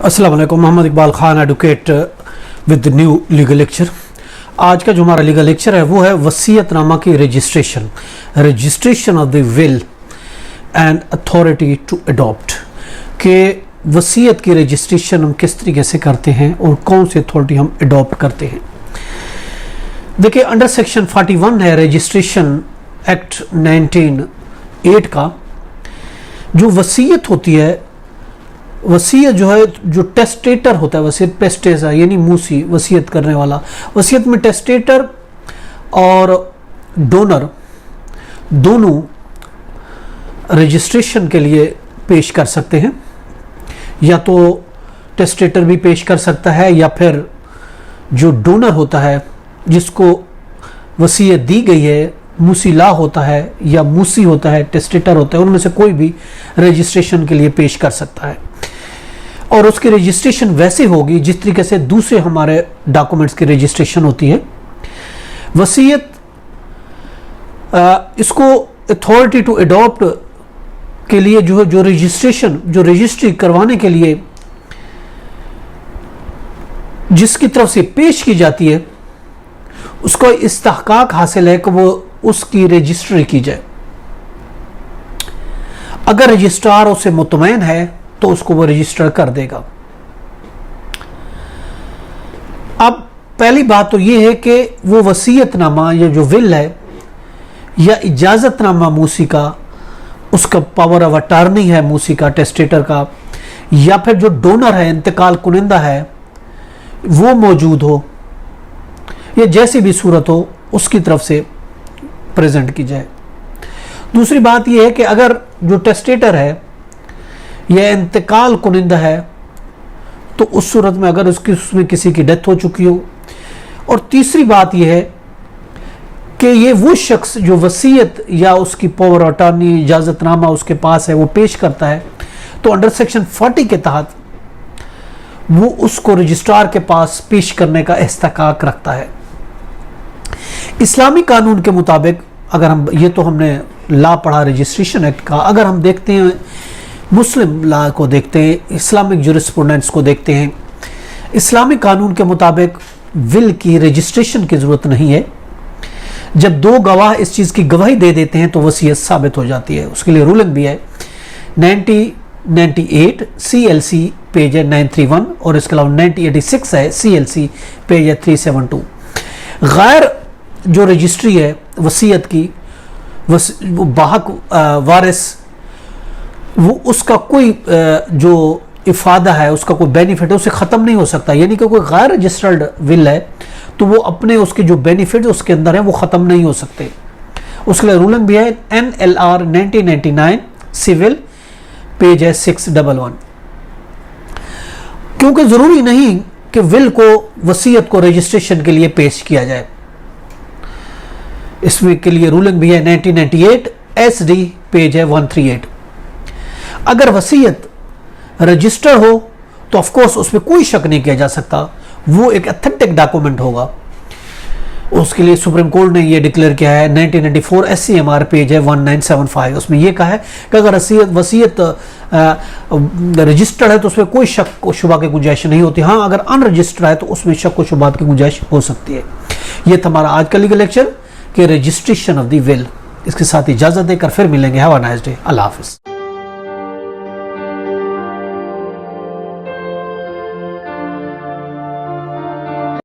अस्सलाम वालेकुम। Mohammad Iqbal Khan, advocate with new legal lecture. आज का जो हमारा लीगल लेक्चर है वो है वसीयतनामा की registration of the will and authority to adopt. के वसीयत की रजिस्ट्रेशन हम किस तरीके से करते हैं और कौन सी अथॉरिटी हम अडॉप्ट करते हैं। देखिए, अंडर सेक्शन 41 है रजिस्ट्रेशन एक्ट 1908 का। जो वसीयत होती है, वसीयत जो है, जो टेस्टेटर होता है, वसीयत पेस्टेसा यानी मूसी, वसीयत करने वाला। वसीयत में टेस्टेटर और डोनर दोनों रजिस्ट्रेशन के लिए पेश कर सकते हैं। या तो टेस्टेटर भी पेश कर सकता है या फिर जो डोनर होता है जिसको वसीयत दी गई है, मूसीला होता है या मूसी होता है, टेस्टेटर होता है, उनमें से कोई भी रजिस्ट्रेशन के लिए पेश कर सकता है। और उसकी रजिस्ट्रेशन वैसे होगी जिस तरीके से दूसरे हमारे डॉक्यूमेंट्स की रजिस्ट्रेशन होती है। वसीयत इसको अथॉरिटी टू अडॉप्ट के लिए जो है, जो रजिस्ट्री करवाने के लिए जिसकी तरफ से पेश की जाती है, उसको इस्तेहकाक हासिल है कि वो उसकी रजिस्ट्री की जाए। अगर रजिस्ट्रार उसे मुतमईन है तो उसको वो रजिस्टर कर देगा। अब पहली बात तो ये है कि वो वसीयतनामा या जो विल है या इजाजतनामा मूसी का, उसका पावर ऑफ अटॉर्नी है मूसी का, टेस्टेटर का, या फिर जो डोनर है, इंतकाल कुनिंदा है, वो मौजूद हो या जैसी भी सूरत हो उसकी तरफ से प्रेजेंट की जाए। दूसरी बात यह है कि अगर जो टेस्टेटर है यह इंतकाल कुनिंदा है तो उस सूरत में अगर उसमें किसी की डेथ हो चुकी हो। और तीसरी बात यह है कि ये वो शख्स जो वसीयत या उसकी पावर ऑफ अटॉर्नी, इजाजतनामा उसके पास है, वो पेश करता है, तो अंडर सेक्शन 40 के तहत वो उसको रजिस्ट्रार के पास पेश करने का इस्तेहकाक रखता है। इस्लामी कानून के मुताबिक, अगर हम, ये तो हमने लॉ पढ़ा रजिस्ट्रेशन एक्ट का, अगर हम देखते हैं मुस्लिम लॉ को, देखते हैं इस्लामिक जुरिस्प्रूडेंस को, देखते हैं इस्लामी कानून के मुताबिक विल की रजिस्ट्रेशन की ज़रूरत नहीं है। जब दो गवाह इस चीज़ की गवाही दे देते हैं तो वसीयत साबित हो जाती है। उसके लिए रूलिंग भी है 1998 CLC पेज है 931 और इसके अलावा 1986 है CLC पेज है 372। गैर जो रजिस्ट्री है वसीयत की, बाहक वारिस, वो उसका कोई जो इफादा है, उसका कोई बेनिफिट है, उसे ख़त्म नहीं हो सकता। यानी कि कोई गैर रजिस्टर्ड विल है तो वो अपने उसके जो बेनिफिट उसके अंदर है वो ख़त्म नहीं हो सकते। उसके लिए रूलिंग भी है NLR 1999 सिविल पेज है 611। क्योंकि ज़रूरी नहीं कि विल को, वसीयत को रजिस्ट्रेशन के लिए पेश किया जाए। इसमें के लिए रूलिंग भी है 1998 SD पेज है 138। अगर वसीयत रजिस्टर हो तो ऑफ कोर्स उसमें कोई शक नहीं किया जा सकता, वो एक अथेंटिक डॉक्यूमेंट होगा। उसके लिए सुप्रीम कोर्ट ने ये डिक्लेयर किया है 1994 SCMR पेज है 1975। उसमें यह कहा है कि अगर वसीयत रजिस्टर्ड है तो उसमें कोई शक व शुबा की गुंजाइश नहीं होती। हाँ, अगर अनरजिस्टर्ड है तो उसमें शक व शुबात की गुंजाइश हो सकती है। यह था हमारा आज का लीगल लेक्चर कि रजिस्ट्रेशन ऑफ द विल। इसके साथ इजाजत देकर फिर मिलेंगे। Have a nice day. Allah Hafiz.